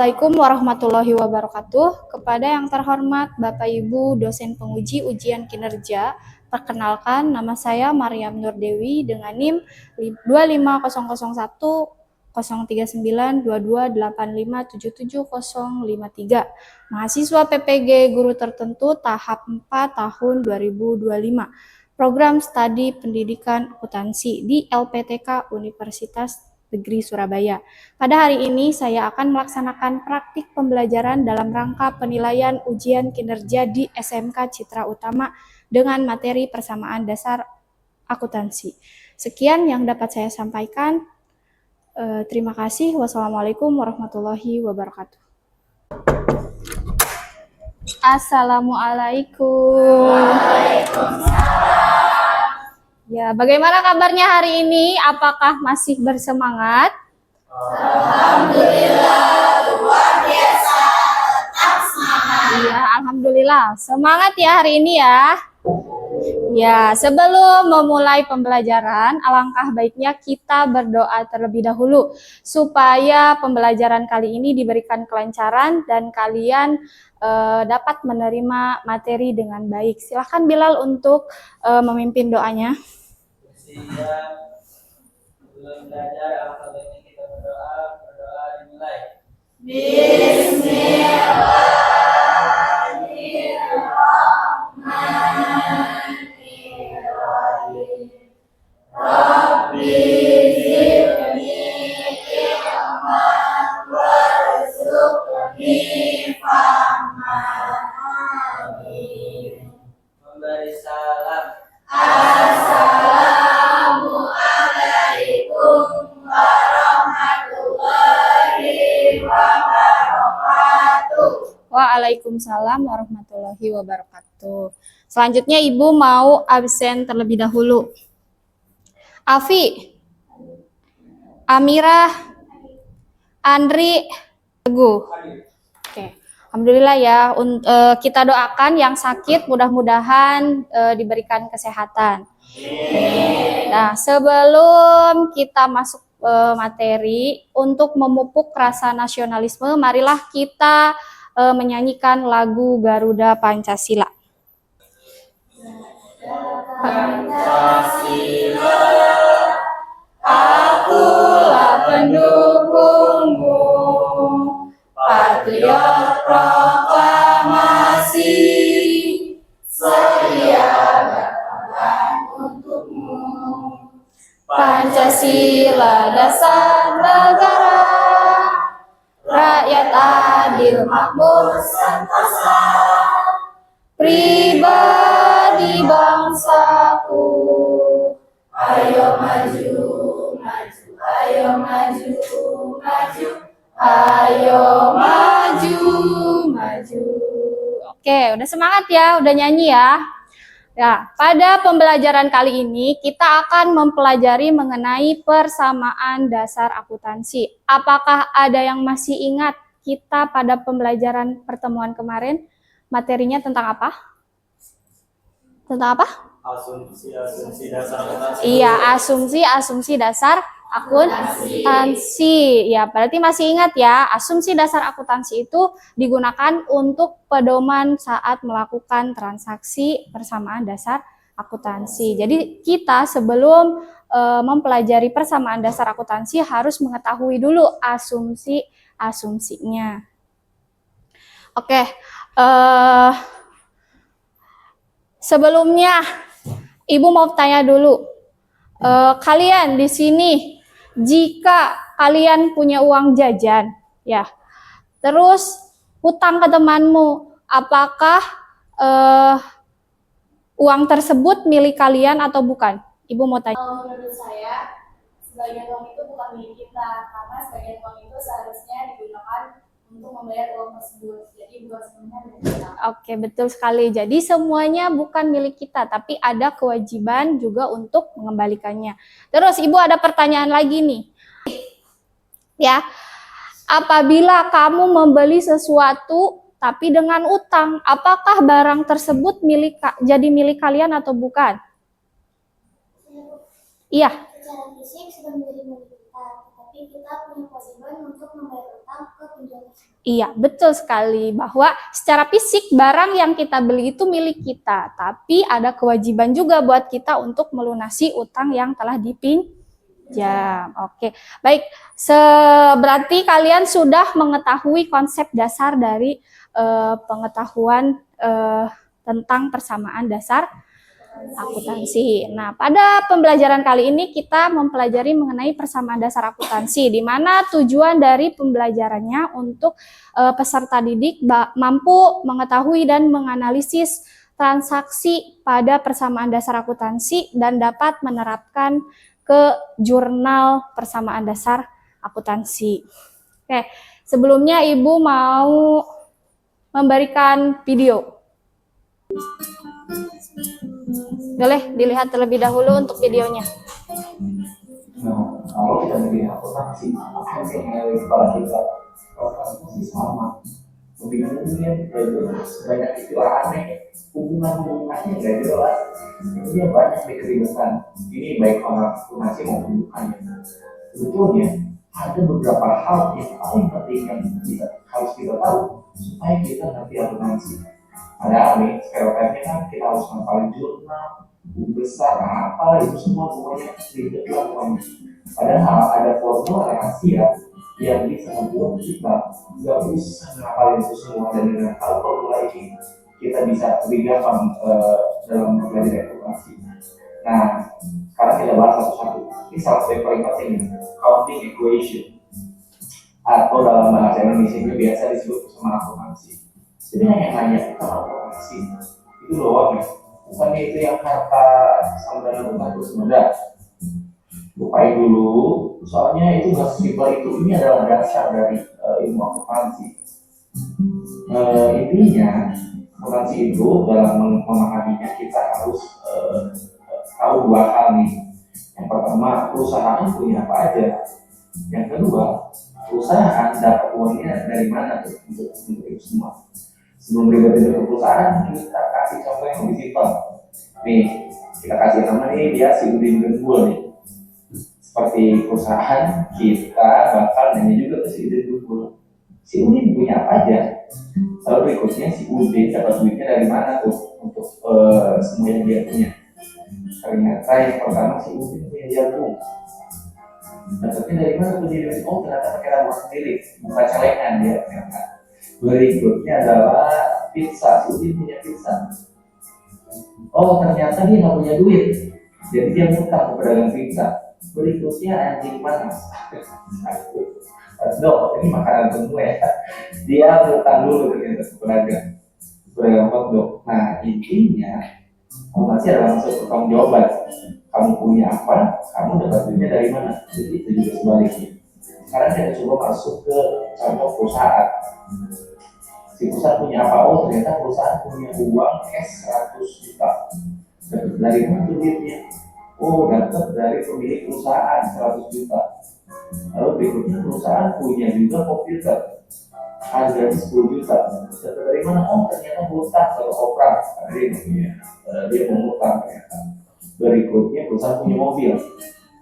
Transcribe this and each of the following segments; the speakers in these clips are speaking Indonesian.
Assalamualaikum warahmatullahi wabarakatuh. Kepada yang terhormat Bapak Ibu dosen penguji ujian kinerja, perkenalkan nama saya Maryam Nurdewi dengan NIM 25001013922857753. Mahasiswa PPG Guru Tertentu tahap 4 tahun 2025. Program Studi Pendidikan Akuntansi di LPTK Universitas Negeri Surabaya. Pada hari ini saya akan melaksanakan praktik pembelajaran dalam rangka penilaian ujian kinerja di SMK Citra Utama dengan materi persamaan dasar akuntansi. Sekian yang dapat saya sampaikan. Terima kasih. Wassalamualaikum warahmatullahi wabarakatuh. Assalamualaikum. Waalaikumsalam. Ya, bagaimana kabarnya hari ini? Apakah masih bersemangat? Alhamdulillah, luar biasa, tetap semangat. Iya, alhamdulillah. Semangat ya hari ini ya. Ya, sebelum memulai pembelajaran, alangkah baiknya kita berdoa terlebih dahulu supaya pembelajaran kali ini diberikan kelancaran dan kalian dapat menerima materi dengan baik. Silahkan Bilal untuk memimpin doanya. Sebelum belajar, alangkah baiknya kita berdoa dimulai. Bismillahirrahmanirrahim. Rabbi zidni ilman warzuqni fahman. Amin. Memberi salam. Assalamualaikum warahmatullahi wabarakatuh. Waalaikumsalam warahmatullahi wabarakatuh. Selanjutnya Ibu mau absen terlebih dahulu. Afi, Amirah, Andri, Teguh. Oke. Alhamdulillah ya, kita doakan yang sakit mudah-mudahan diberikan kesehatan. Nah, sebelum kita masuk materi, untuk memupuk rasa nasionalisme, marilah kita menyanyikan lagu Garuda Pancasila. Pancasila, akulah pendukungmu. Patriot proklamasi, setia berkorban untukmu. Pancasila dasar negara, rakyat adil makmur sentosa, pribadi bangsaku. Ayo maju, maju, ayo maju, maju. Ayo maju, maju. Oke, udah semangat ya, udah nyanyi ya. Ya, pada pembelajaran kali ini kita akan mempelajari mengenai persamaan dasar akuntansi. Apakah ada yang masih ingat kita pada pembelajaran pertemuan kemarin materinya tentang apa? Tentang apa? Asumsi dasar akuntansi. Iya, asumsi dasar akuntansi. Ya, berarti masih ingat ya, asumsi dasar akuntansi itu digunakan untuk pedoman saat melakukan transaksi persamaan dasar akuntansi. Jadi kita sebelum mempelajari persamaan dasar akuntansi harus mengetahui dulu asumsinya. Oke, sebelumnya Ibu mau tanya dulu. Kalian di sini, jika kalian punya uang jajan, ya, terus hutang ke temanmu, apakah uang tersebut milik kalian atau bukan? Ibu mau tanya. Menurut saya, sebagian uang itu bukan milik kita, karena sebagian uang itu seharusnya digunakan untuk membayar uang tersebut. Jadi bukan semuanya milik kita. Oke, betul sekali. Jadi semuanya bukan milik kita, tapi ada kewajiban juga untuk mengembalikannya. Terus Ibu ada pertanyaan lagi nih. Ya, apabila kamu membeli sesuatu tapi dengan utang, apakah barang tersebut jadi milik kalian atau bukan? Iya. Secara fisik sudah menjadi milik kita, tapi kita punya kewajiban untuk membayar utang ke penjual tersebut. Iya, betul sekali bahwa secara fisik barang yang kita beli itu milik kita, tapi ada kewajiban juga buat kita untuk melunasi utang yang telah dipinjam. Oke, baik. Berarti kalian sudah mengetahui konsep dasar dari pengetahuan tentang persamaan dasar akuntansi. Nah, pada pembelajaran kali ini kita mempelajari mengenai persamaan dasar akuntansi, di mana tujuan dari pembelajarannya untuk peserta didik mampu mengetahui dan menganalisis transaksi pada persamaan dasar akuntansi dan dapat menerapkan ke jurnal persamaan dasar akuntansi. Oke, sebelumnya Ibu mau memberikan video. Boleh dilihat terlebih dahulu untuk videonya. Nah, kalau kita melihat akuntansi, akuntansi yang kepala kita, akuntansi sama. Pembinaan banyak istilah aneh, hubungannya nggak jelas. Ini banyak dikeributan. Ini baik orang akuntansi maupun bukannya. Sebetulnya ada beberapa hal yang paling penting yang harus kita tahu supaya kita ngerti akuntansi. Ada nih, stereotipnya kan kita harus ngapalin jurnal, buku besar, apa itu semua pokoknya ribet lah pokoknya. Padahal ada formula rahasia yang bisa membuat kita nggak usah ngapalin itu semua, dan dengan tahu formula ini kita bisa lebih gampang dalam belajar akuntansi. Nah, sekarang kita bahas satu-satu. Ini salah satu yang paling penting, counting equation, atau dalam bahasa Indonesia itu biasa disebut persamaan akuntansi. Jadi yang nanya itu akuntansi itu doang ya, bukannya itu yang kata sama dengan utang itu sebenarnya. Lupain dulu, soalnya itu nggak sesimpel itu. Ini adalah dasar dari ilmu akuntansi. Intinya akuntansi itu dalam memahaminya kita harus tahu dua hal nih. Yang pertama, perusahaan punya apa aja. Yang kedua, perusahaan dapat uangnya dari mana tuh untuk itu semua. Sebelum ribet ke perusahaan, kita kasih contoh yang lebih simpel. Nih, kita kasih nama nih, dia si Udin Gembul nih. Seperti perusahaan, kita bakal nanya juga ke si Udin Gembul. Si Udin punya apa aja? Lalu berikutnya si Udin dapat duitnya dari mana tuh untuk semua yang dia punya. Ternyata yang pertama si Udin punya jagung. Dapatnya dari mana tuh dia? Oh, ternyata pakai tabungan sendiri, bukan celengan dia ternyata. Berikutnya adalah pizza, Udin punya pizza. Oh, ternyata dia nggak punya duit, jadi dia ngutang ke pedagang pizza. Berikutnya anjing panas. Dok, ini makanan semua ya. Dia ngutang dulu ternyata ke pedagang hotdog. Nah, intinya akuntansi adalah masuk pertanggung jawaban. Kamu punya apa? Kamu dapat duitnya dari mana? Jadi itu juga sebaliknya. Sekarang kita coba masuk ke contoh perusahaan. Si perusahaan punya apa? Oh, ternyata perusahaan punya uang cash 100 juta. Dapat dari mana tuh duitnya? Oh, dapat dari pemilik perusahaan 100 juta. Lalu berikutnya perusahaan punya juga komputer, harganya 10 juta. Dapat dari mana? Oh, ternyata hutang ke operat. Dia mengutang ternyata. Berikutnya perusahaan punya mobil,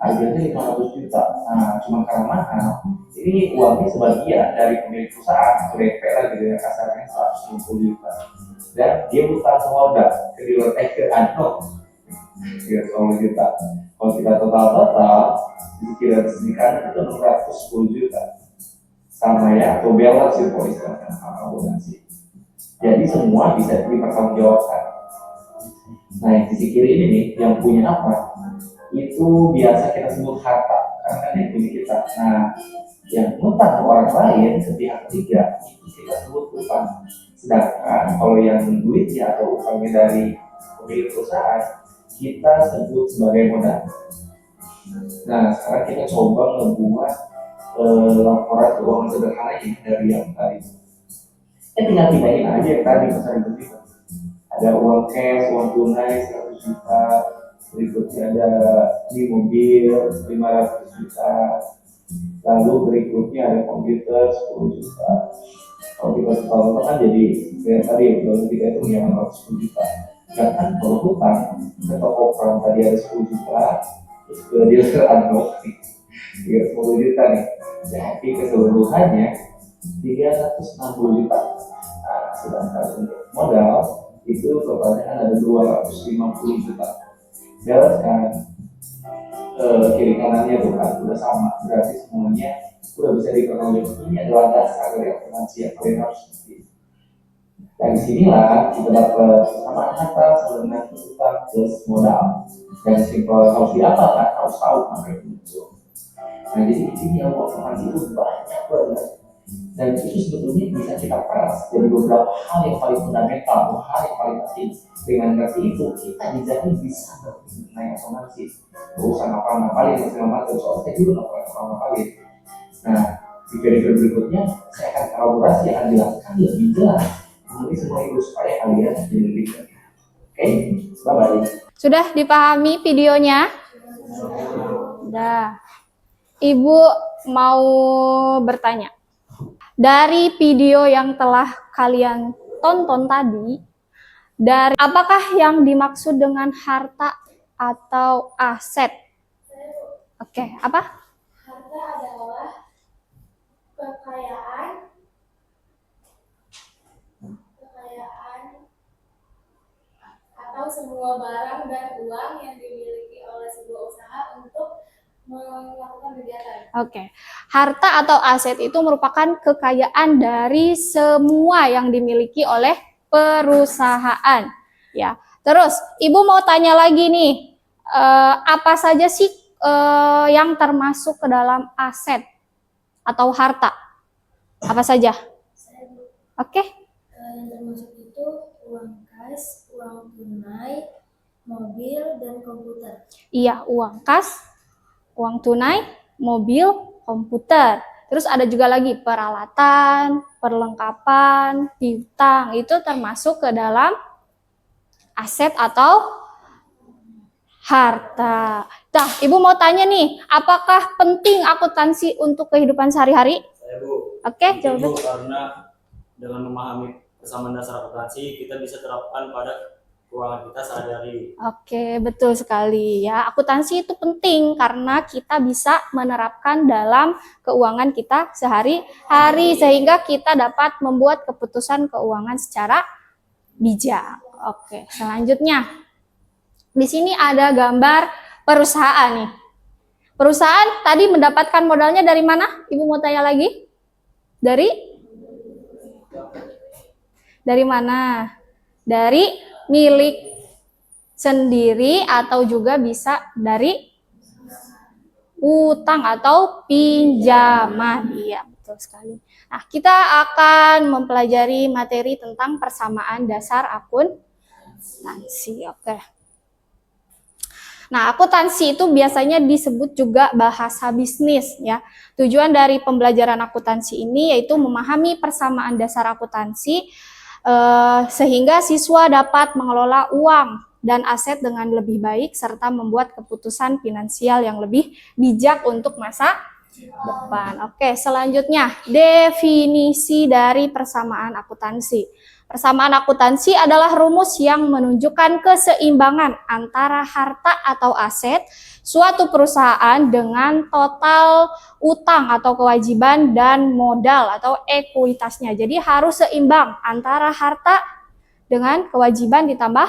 harganya 500 juta. Nah, cuma karena mahal, ini uangnya sebagian dari pemilik perusahaan atau DP lah gitu ya, kasarnya 150 juta. Dan dia hutang semua ke dealer ke Anok 30 juta. Kalau kita total dikira di kanan itu 610 juta. Sama ya, atau balance ya kalau istilahnya akuntansi. Jadi semua bisa dipertanggungjawabkan. Nah, yang sisi kiri ini nih, yang punya apa? Itu biasa kita sebut harta, karena kan yang punya kita. Nah, yang utang ke orang lain ke pihak ketiga itu kita sebut utang. Sedangkan kalau yang duitnya atau utangnya dari pemilik perusahaan kita sebut sebagai modal. Nah, sekarang kita coba membuat laporan keuangan sederhana ini dari yang tadi. Tinggal pindahin aja yang tadi misalnya begitu. Ada uang cash, uang tunai 100 juta. Berikutnya ada di mobil 500 juta. Lalu berikutnya ada komputer 10 juta. Kalau kita total kan jadi kayak tadi kalau kita itu yang 10 juta. Sedangkan kalau hutang ke toko perang tadi ada 10 juta, terus ke dealer Anok 310 juta nih. Jadi keseluruhannya 360 juta. Nah, sedangkan untuk modal itu totalnya ada 250 juta. Bereskan kiri kanannya bukan udah sama, berarti semuanya udah bisa diperoleh. Ini adalah dasar dari akuntansi yang kalian harus ngerti. Dari sinilah kita dapat sama harta sama dengan utang plus modal. Dan simpel harus diapakan, harus tahu apa itu. Nah jadi ini yang akuntansi itu banyak banget. Dan itu sebetulnya bisa kita peras jadi beberapa hal yang paling fundamental, hal yang paling penting. Dengan ngerti itu kita jadi bisa ngerti mengenai akuntansi. Urusan apa-apa yang segala macam, soalnya saya juga nggak pernah apa-apa. Nah di video berikutnya saya akan elaborasi akan jelaskan lebih jelas mengenai semua itu supaya kalian jadi lebih ngerti. Oke, bye bye. Sudah dipahami videonya? Sudah. Ibu mau bertanya. Dari video yang telah kalian tonton tadi, dari apakah yang dimaksud dengan harta atau aset? Oke, apa? Harta adalah kekayaan Atau semua barang dan uang yang dimiliki oleh sebuah usaha untuk melakukan kegiatan. Oke, harta atau aset itu merupakan kekayaan dari semua yang dimiliki oleh perusahaan. Ya, terus Ibu mau tanya lagi nih, apa saja sih yang termasuk ke dalam aset atau harta? Apa saja? Oke. yang termasuk itu uang kas, uang tunai, mobil, dan komputer. Iya, uang kas, uang tunai, mobil, komputer. Terus ada juga lagi peralatan, perlengkapan, piutang. Itu termasuk ke dalam aset atau harta. Nah, Ibu mau tanya nih, apakah penting akuntansi untuk kehidupan sehari-hari? Saya Bu. Oke, Penting, jawab. Bu, karena dengan memahami persamaan dasar akuntansi, kita bisa terapkan pada keuangan kita sehari-hari. Oke, betul sekali ya. Akuntansi itu penting karena kita bisa menerapkan dalam keuangan kita sehari-hari sehingga kita dapat membuat keputusan keuangan secara bijak. Oke, selanjutnya. Di sini ada gambar perusahaan nih. Perusahaan tadi mendapatkan modalnya dari mana? Ibu mau tanya lagi? Dari mana? Dari milik sendiri atau juga bisa dari utang atau pinjaman. Iya, betul sekali. Nah, kita akan mempelajari materi tentang persamaan dasar akuntansi. Oke. Nah, akuntansi itu biasanya disebut juga bahasa bisnis ya. Tujuan dari pembelajaran akuntansi ini yaitu memahami persamaan dasar akuntansi sehingga siswa dapat mengelola uang dan aset dengan lebih baik serta membuat keputusan finansial yang lebih bijak untuk masa depan. Oke, selanjutnya definisi dari persamaan akuntansi. Persamaan akuntansi adalah rumus yang menunjukkan keseimbangan antara harta atau aset suatu perusahaan dengan total utang atau kewajiban dan modal atau ekuitasnya. Jadi harus seimbang antara harta dengan kewajiban ditambah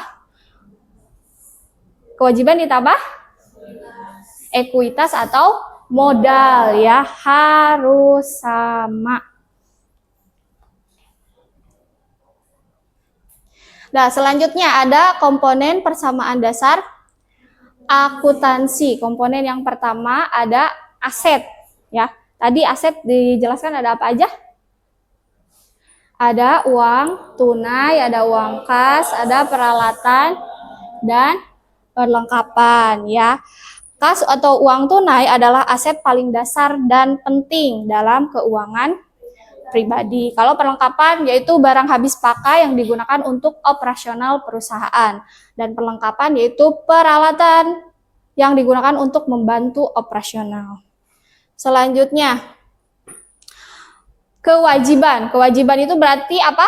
ekuitas atau modal ya, harus sama. Nah, selanjutnya ada komponen persamaan dasar akuntansi. Komponen yang pertama ada aset ya. Tadi aset dijelaskan ada apa aja? Ada uang tunai, ada uang kas, ada peralatan dan perlengkapan ya. Kas atau uang tunai adalah aset paling dasar dan penting dalam keuangan pribadi. Kalau perlengkapan yaitu barang habis pakai yang digunakan untuk operasional perusahaan. Dan perlengkapan yaitu peralatan yang digunakan untuk membantu operasional. Selanjutnya, kewajiban. Kewajiban itu berarti apa?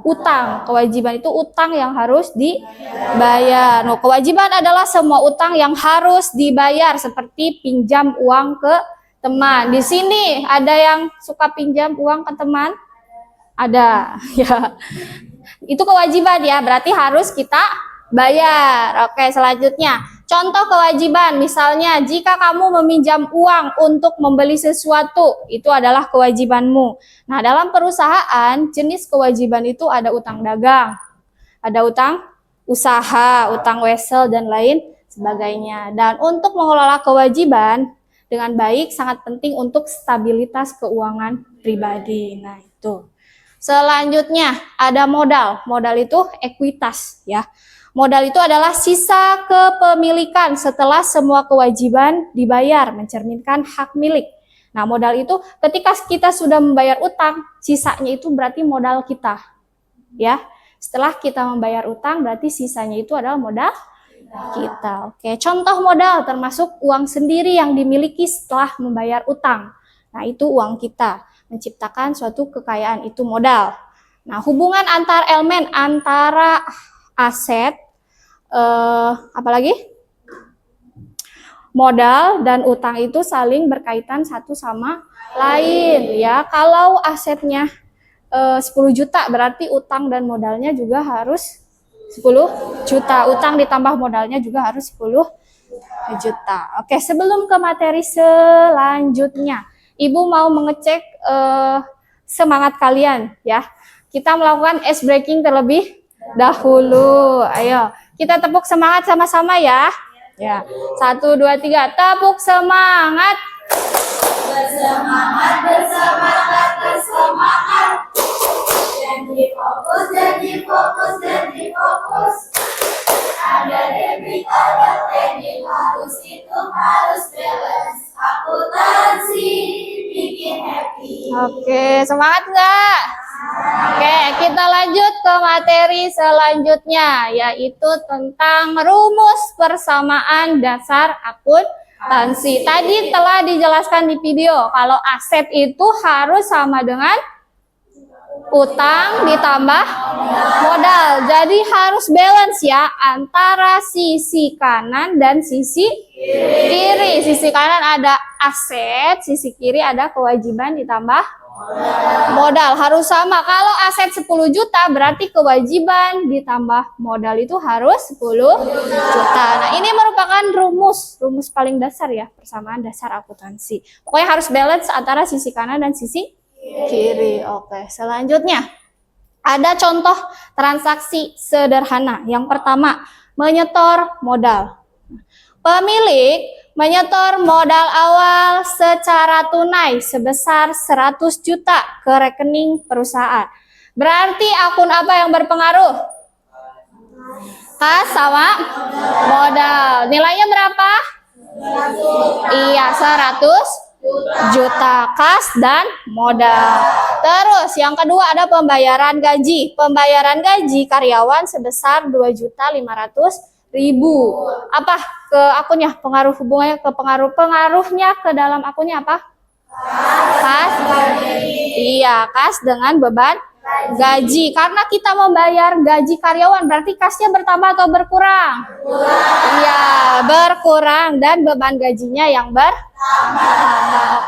Utang. Kewajiban itu utang yang harus dibayar. No, kewajiban adalah semua utang yang harus dibayar seperti pinjam uang ke teman. Di sini ada yang suka pinjam uang ke teman? Ada, ya. Itu kewajiban ya, berarti harus kita bayar. Oke, selanjutnya. Contoh kewajiban, misalnya jika kamu meminjam uang untuk membeli sesuatu, itu adalah kewajibanmu. Nah, dalam perusahaan, jenis kewajiban itu ada utang dagang, ada utang usaha, utang wesel, dan lain sebagainya. Dan untuk mengelola kewajiban dengan baik, sangat penting untuk stabilitas keuangan pribadi. Nah, itu. Selanjutnya, ada modal. Modal itu ekuitas, ya. Modal itu adalah sisa kepemilikan setelah semua kewajiban dibayar, mencerminkan hak milik. Nah, modal itu ketika kita sudah membayar utang, sisanya itu berarti modal kita. Ya. Setelah kita membayar utang, berarti sisanya itu adalah modal kita. Oke, contoh modal termasuk uang sendiri yang dimiliki setelah membayar utang. Nah, itu uang kita. Menciptakan suatu kekayaan itu modal. Nah, hubungan antar elemen antara aset, apalagi modal dan utang itu saling berkaitan satu sama lain, ya. Kalau asetnya 10 juta, berarti utang dan modalnya juga harus 10 juta. Utang ditambah modalnya juga harus 10 juta. Oke, sebelum ke materi selanjutnya, Ibu mau mengecek semangat kalian, ya. Kita melakukan ice breaking terlebih dahulu. Ayo, kita tepuk semangat sama-sama ya. Ya, 1, 2, 3, tepuk semangat. Bersemangat, bersemangat, bersemangat. Jadi fokus, jadi fokus, jadi fokus. Ada debit, ada kredit, harus hitung, harus balance. Akuntansi bikin happy. Oke, semangat nggak? Oke, kita lanjut ke materi selanjutnya, yaitu tentang rumus persamaan dasar akuntansi. Tadi telah dijelaskan di video, kalau aset itu harus sama dengan utang ditambah modal. Jadi harus balance ya, antara sisi kanan dan sisi kiri. Sisi kanan ada aset, sisi kiri ada kewajiban ditambah modal. Harus sama. Kalau aset 10 juta berarti kewajiban ditambah modal itu harus 10 juta. Nah, ini merupakan rumus paling dasar ya, persamaan dasar akuntansi. Pokoknya harus balance antara sisi kanan dan sisi kiri. Oke, selanjutnya ada contoh transaksi sederhana. Yang pertama, menyetor modal. Pemilik menyetor modal awal secara tunai sebesar 100 juta ke rekening perusahaan. Berarti akun apa yang berpengaruh? Kas sama modal. Nilainya berapa? Iya, 100 juta kas dan modal. Terus yang kedua ada pembayaran gaji. Pembayaran gaji karyawan sebesar 2.500.000. Apa ke akunnya? Pengaruh hubungannya ke pengaruhnya ke dalam akunnya apa? Kas. Iya, kas dengan beban gaji. Karena kita membayar gaji karyawan, berarti kasnya bertambah atau berkurang? Iya, berkurang dan beban gajinya yang bertambah.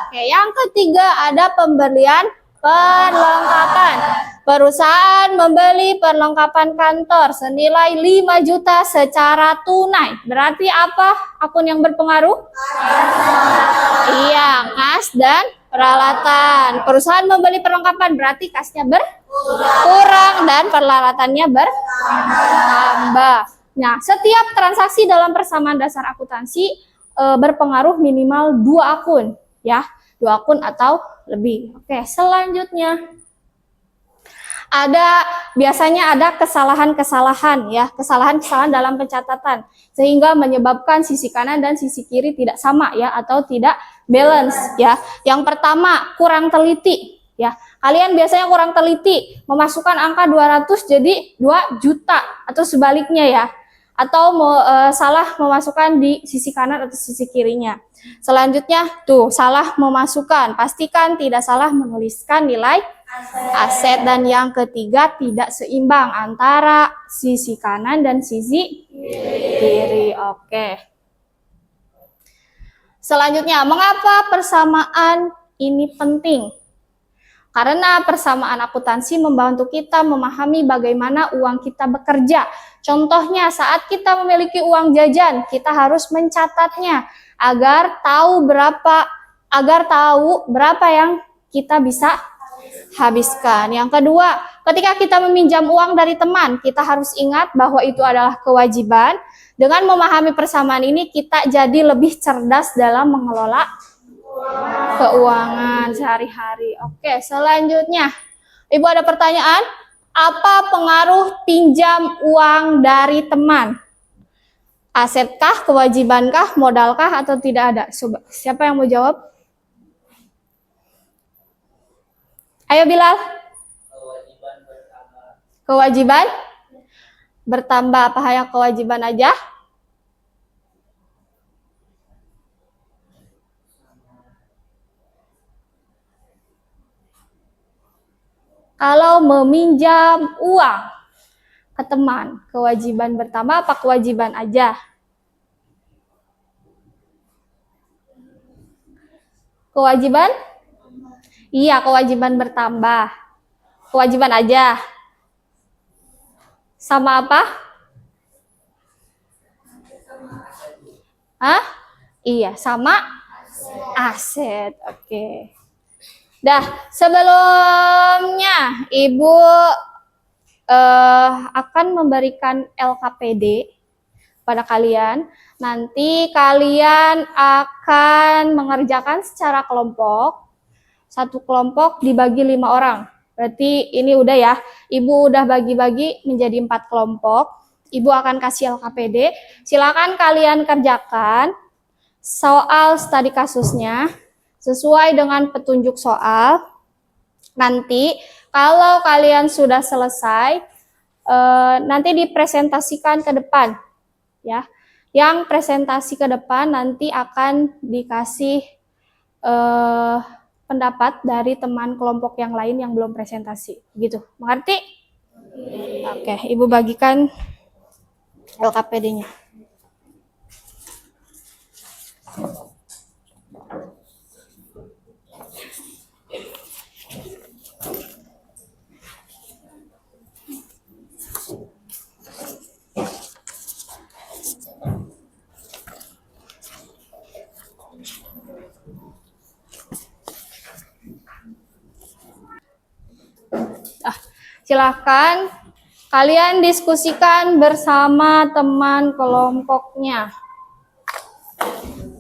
Oke, yang ketiga ada pembelian perlengkapan. Perusahaan membeli perlengkapan kantor senilai 5 juta secara tunai. Berarti apa akun yang berpengaruh? Iya, kas dan peralatan. Perusahaan membeli perlengkapan berarti kasnya berkurang dan peralatannya bertambah. Nah, setiap transaksi dalam persamaan dasar akuntansi berpengaruh minimal 2 akun, ya, 2 akun atau lebih. Oke, selanjutnya biasanya ada kesalahan-kesalahan ya, kesalahan-kesalahan dalam pencatatan sehingga menyebabkan sisi kanan dan sisi kiri tidak sama ya, atau tidak balance ya. Yang pertama, kurang teliti ya. Kalian biasanya kurang teliti memasukkan angka 200 jadi 2 juta atau sebaliknya ya. Atau salah memasukkan di sisi kanan atau sisi kirinya. Selanjutnya tuh salah memasukkan, pastikan tidak salah menuliskan nilai Aset. Dan yang ketiga tidak seimbang antara sisi kanan dan sisi kiri. Oke. Selanjutnya, mengapa persamaan ini penting? Karena persamaan akuntansi membantu kita memahami bagaimana uang kita bekerja. Contohnya, saat kita memiliki uang jajan, kita harus mencatatnya agar tahu berapa yang kita bisa habiskan. Yang kedua, ketika kita meminjam uang dari teman, kita harus ingat bahwa itu adalah kewajiban. Dengan memahami persamaan ini, kita jadi lebih cerdas dalam mengelola keuangan sehari-hari. Oke, selanjutnya. Ibu ada pertanyaan? Apa pengaruh pinjam uang dari teman? Asetkah, kewajibankah, modalkah, atau tidak ada? Coba, siapa yang mau jawab? Ayo Bilal. Kewajiban bertambah. Kewajiban bertambah. Apa yang kewajiban aja? Kalau meminjam uang ke teman, kewajiban bertambah apa kewajiban aja? Kewajiban? Iya, kewajiban bertambah. Kewajiban aja. Sama apa? Hah? Iya, sama aset. Oke. Dah, sebelumnya Ibu akan memberikan LKPD pada kalian. Nanti kalian akan mengerjakan secara kelompok. Satu kelompok dibagi 5 orang. Berarti ini udah ya. Ibu udah bagi-bagi menjadi 4 kelompok. Ibu akan kasih LKPD. Silakan kalian kerjakan soal studi kasusnya sesuai dengan petunjuk soal. Nanti kalau kalian sudah selesai, nanti dipresentasikan ke depan, ya. Yang presentasi ke depan nanti akan dikasih pendapat dari teman kelompok yang lain yang belum presentasi, gitu. Mengerti? Oke, Ibu bagikan LKPD-nya. Silahkan kalian diskusikan bersama teman kelompoknya.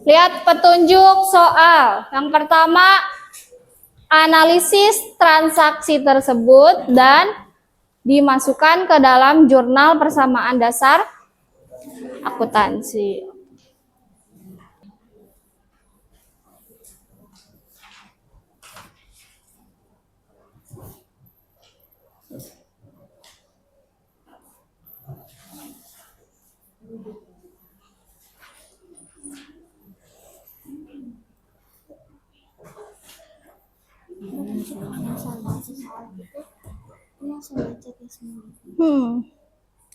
Lihat petunjuk soal. Yang pertama, analisis transaksi tersebut dan dimasukkan ke dalam jurnal persamaan dasar akuntansi.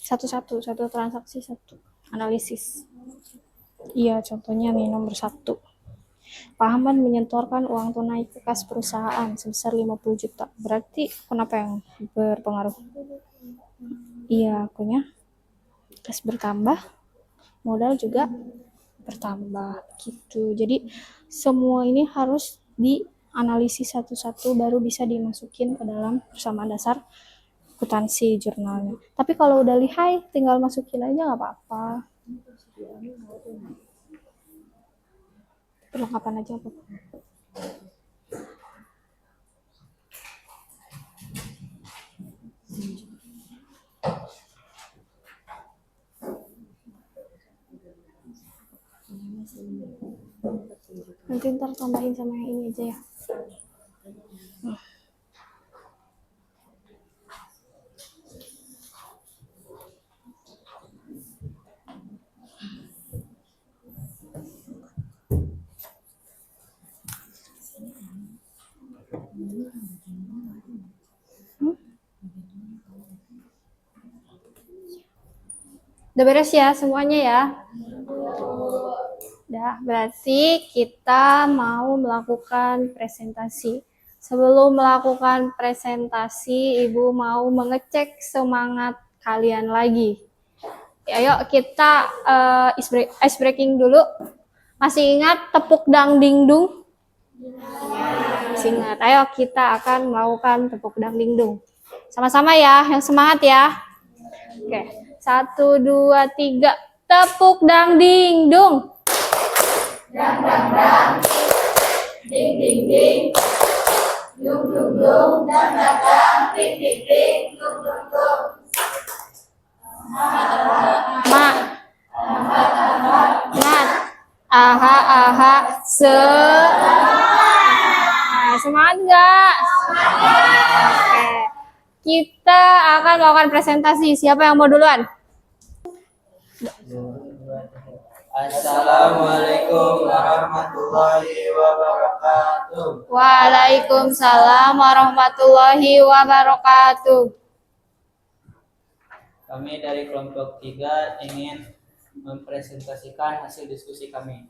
Satu-satu, satu transaksi satu analisis. Iya, contohnya nih nomor 1. Pahaman menyetorkan uang tunai ke kas perusahaan sebesar 50 juta. Berarti kenapa yang berpengaruh? Iya, akunya kas bertambah, modal juga bertambah gitu. Jadi semua ini harus dianalisis satu-satu baru bisa dimasukin ke dalam persamaan dasar akuntansi jurnalnya. Tapi kalau udah lihai tinggal masukin aja nggak apa-apa. Perlengkapan aja apa? Nanti ntar tambahin sama yang ini aja ya. Udah beres ya semuanya ya? Udah, berarti kita mau melakukan presentasi. Sebelum melakukan presentasi, Ibu mau mengecek semangat kalian lagi. Ayo kita ice breaking dulu. Masih ingat tepuk dang ding dung? Masih ingat. Ayo kita akan melakukan tepuk dang ding dung. Sama-sama ya, yang semangat ya. Oke, 1, 2, 3. Tepuk dang ding dung. Dang dang dang, ding ding ding, dung dung dung, dang dang dang, ding ding ding, dung dung dung. Ingat. Aha aha semangat nggak? Oke. Kita akan melakukan presentasi. Siapa yang mau duluan? Assalamualaikum warahmatullahi wabarakatuh. Waalaikumsalam warahmatullahi wabarakatuh. Kami dari kelompok 3 ingin mempresentasikan hasil diskusi kami.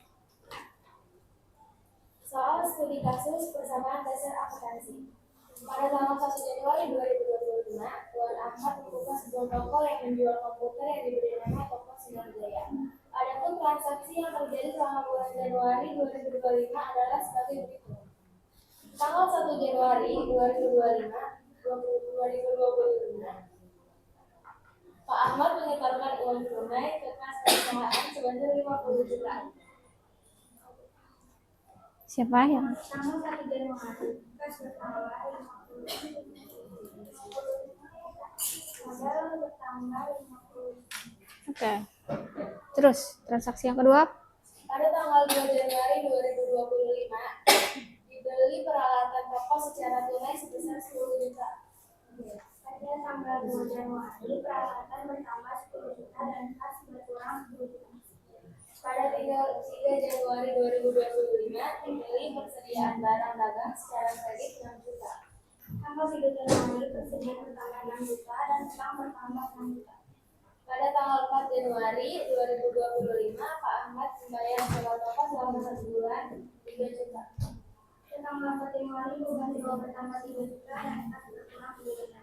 Soal studi kasus persamaan dasar akuntansi. Pada tanggal 1 Januari 2025, Tuan Ahmad membuka sebuah toko yang menjual komputer yang diberi nama Toko Sinar Jaya. Adapun transaksi yang terjadi selama bulan Januari 2025 adalah sebagai berikut. Tanggal 1 Januari 2025, Pak Ahmad menyetorkan uang tunai ke kas perusahaan sebanyak 50 juta. Siapa yang? Tanggal 1 Januari, kas bertambah 50 juta. Modal bertambah 50 juta. Oke. Terus transaksi yang kedua? Pada tanggal 2 Januari 2025, dibeli peralatan toko secara tunai sebesar 10 juta. Pada tanggal 2 Januari, peralatan bertambah 10 juta dan kas berkurang 10 juta. Pada 3 Januari 2025, dibeli persediaan barang dagang secara kredit 6 juta. Tanggal 3 Januari, persediaan bertambah 6 juta dan utang bertambah 6 juta. Pada tanggal 4 Januari 2025, Pak Ahmad membayar sewa toko selama 1 bulan 3 juta. Pada tanggal 4 Januari, beban sewa bertambah 3 juta dan kas berkurang 2 juta.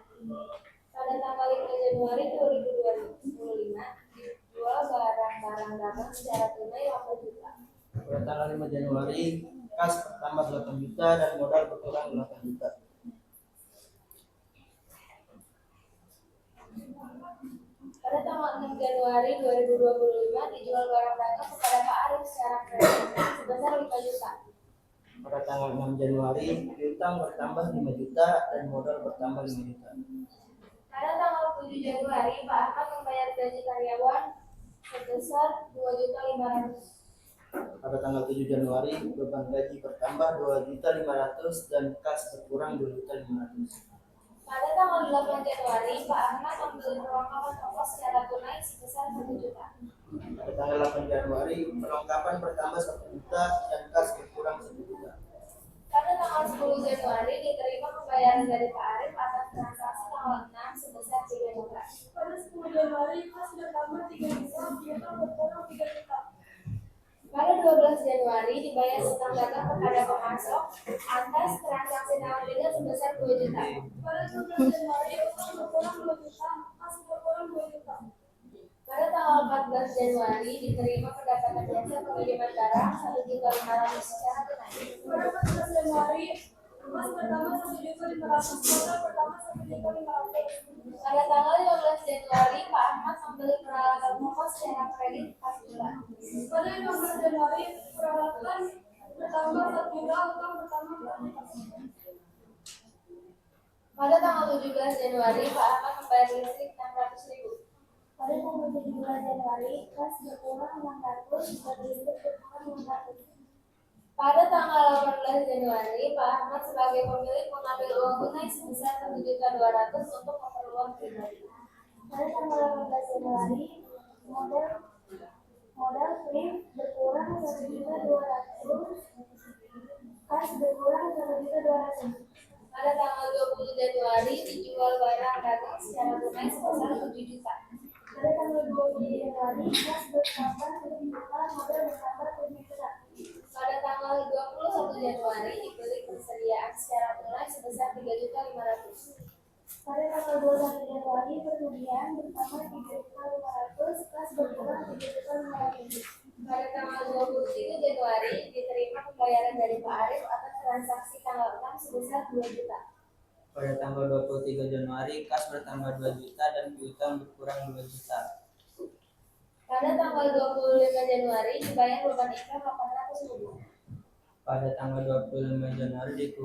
Pada tanggal 5 Januari 2025, dijual barang-barang dagang secara tunai 8 juta. Pada tanggal 5 Januari, kas bertambah 8 juta dan modal berkurang 8 juta. Pada tanggal 6 Januari 2025, dijual barang dagang kepada Pak Arif secara kredit sebesar 5 juta. Pada tanggal 6 Januari, piutang bertambah 5 juta dan modal bertambah 5 juta. Pada tanggal 7 Januari, Pak Ahmad membayar gaji karyawan sebesar 2.500.000. Pada tanggal 7 Januari, beban gaji bertambah 2.500.000 dan kas berkurang 2.500.000. Pada tanggal 8 Januari, Pak Ahmad membeli perlengkapan toko secara tunai sebesar 1 juta. Pada tanggal 8 Januari, perlengkapan bertambah 1 juta dan kas berkurang 1 juta. Pada tanggal 10 Januari, diterima pembayaran dari Pak Arif atas transaksi tanggal 6 sebesar 3 juta. Pada 10 Januari, kas bertambah 3 juta, piutang berkurang 3 juta. Pada 12 Januari, dibayar utang dagang kepada pemasok atas transaksi tanggal 3 sebesar 2 juta. Pada 12 Januari, utang berkurang 2 juta, kas berkurang 2 juta. Pada tanggal 14 Januari, diterima pendapatan jasa pengiriman barang 1.500.000 secara tunai. Pada 14 Januari, emas bertambah 1.500.000, modal bertambah 1.500.000. Pada tanggal 15 Januari, Pak Ahmad membeli peralatan toko secara kredit 4 juta. Pada 15 Januari, peralatan bertambah 1 juta, utang bertambah 4 juta. Pada tanggal 17 Januari, Pak Ahmad membayar listrik 600.000. Pada tanggal 17 Januari, kas berkurang 600 dan listrik berkurang 600. Pada tanggal 18 Januari, Pak Ahmad sebagai pemilik mengambil uang tunai sebesar 1.200.000 untuk keperluan pribadi. Pada tanggal 18 Januari, modal krim berkurang 1.200.000, kas berkurang 1.200.000. Pada tanggal 20 Januari, dijual barang dagang secara tunai sebesar 7 juta. Pada tanggal 20 Januari, kelas bertambah 7 juta, modal bertambah 7 juta. Pada tanggal 21 Januari diberi persediaan secara tunai sebesar 3.500.000. Pada tanggal 21 Januari, kemudian bertambah 3.500.000, kelas berkurang 3.500.000. Pada tanggal 23 Januari diterima pembayaran dari Pak Arif atas transaksi tanggal 6 sebesar 2 juta. Pada tanggal 23 Januari, kas bertambah 2 juta dan piutang berkurang 2 juta. Pada tanggal 25 Januari dibayar beban iklan 800.000. Pada tanggal 25 Januari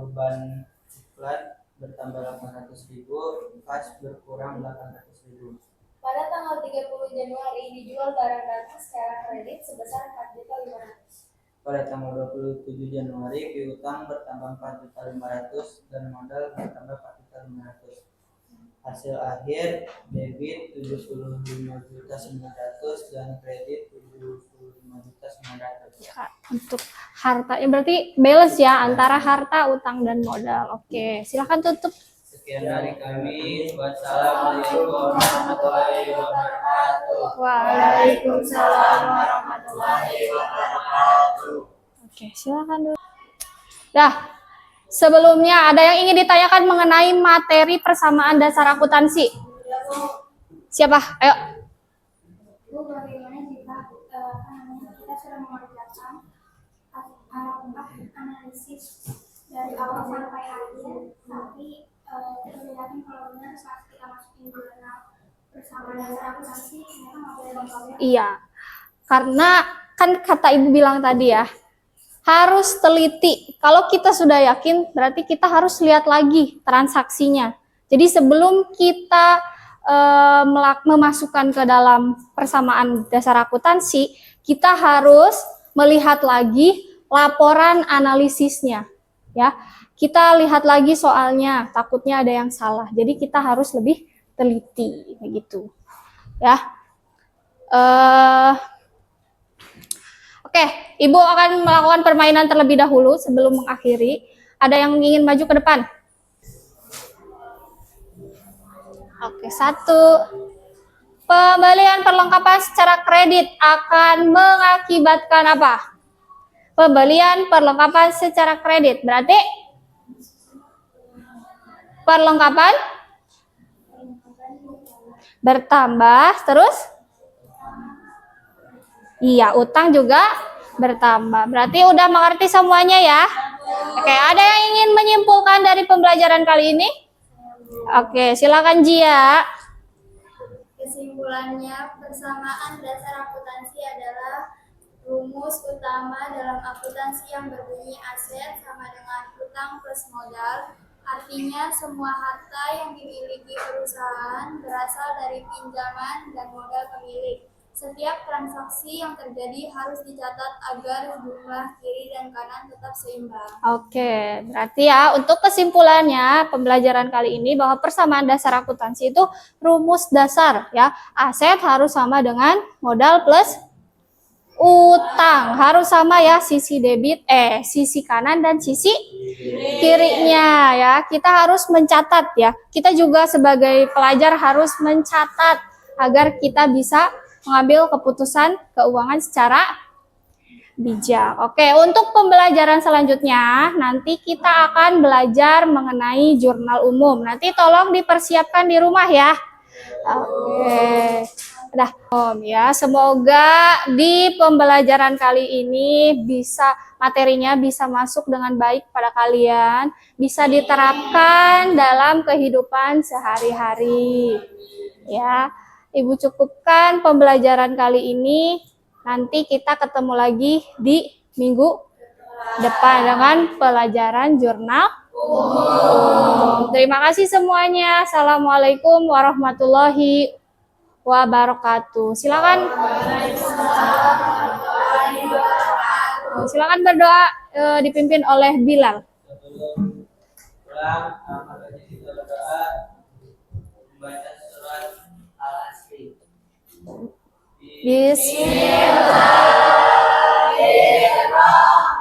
beban iklan bertambah 800.000, kas berkurang 800.000. Pada tanggal 30 Januari dijual barang datang secara kredit sebesar 4.500.000. Pada tanggal 27 Januari, piutang bertambah 4.500.000 dan modal bertambah 4.500.000. Hasil akhir debit 75.900.000 dan kredit 75.900.000. Untuk hartanya berarti balance ya antara harta, utang, dan modal. Oke, silahkan tutup. Sekian dari kami. Wassalamualaikum warahmatullahi wabarakatuh. Waalaikumsalam warahmatullahi wabarakatuh. Oke, silakan dulu. Dah, sebelumnya ada yang ingin ditanyakan mengenai materi persamaan dasar akuntansi? Siapa? Ayo. Bu, bagaimana jika kita sudah mengerjakan analisis dari awal sampai akhir, tapi terlihatnya kalau benar saat kita masukin jurnal persamaan dasar akuntansi, ternyata nggak boleh lengkap. Iya, karena kan kata ibu bilang tadi ya, harus teliti. Kalau kita sudah yakin, berarti kita harus lihat lagi transaksinya. Jadi sebelum kita memasukkan ke dalam persamaan dasar akuntansi, kita harus melihat lagi laporan analisisnya. Ya, kita lihat lagi soalnya, takutnya ada yang salah. Jadi kita harus lebih teliti, begitu. Ya. Oke, Ibu akan melakukan permainan terlebih dahulu sebelum mengakhiri. Ada yang ingin maju ke depan? Oke, 1. Pembelian perlengkapan secara kredit akan mengakibatkan apa? Pembelian perlengkapan secara kredit berarti perlengkapan bertambah, terus? Iya, utang juga bertambah. Berarti udah mengerti semuanya ya? Oke, ada yang ingin menyimpulkan dari pembelajaran kali ini? Oke, silakan Jia. Kesimpulannya, persamaan dasar akuntansi adalah rumus utama dalam akuntansi yang berbunyi aset sama dengan utang plus modal. Artinya semua harta yang dimiliki perusahaan berasal dari pinjaman dan modal pemilik. Setiap transaksi yang terjadi harus dicatat agar jumlah kiri dan kanan tetap seimbang. Oke, berarti ya untuk kesimpulannya pembelajaran kali ini bahwa persamaan dasar akuntansi itu rumus dasar ya. Aset harus sama dengan modal plus utang. Harus sama ya sisi sisi kanan dan sisi kirinya ya. Kita harus mencatat ya. Kita juga sebagai pelajar harus mencatat agar kita bisa mengambil keputusan keuangan secara bijak. Oke, untuk pembelajaran selanjutnya nanti kita akan belajar mengenai jurnal umum. Nanti tolong dipersiapkan di rumah ya. Oke. Udah, ya. Semoga di pembelajaran kali ini materinya bisa masuk dengan baik pada kalian, bisa diterapkan dalam kehidupan sehari-hari. Ya. Ibu cukupkan pembelajaran kali ini. Nanti kita ketemu lagi di minggu depan dengan pelajaran jurnal umum. Terima kasih semuanya. Assalamualaikum warahmatullahi wabarakatuh. Silakan berdoa dipimpin oleh Bilal. Kita berdoa membaca surat Al-Asri. Bismillahirrahmanirrahim.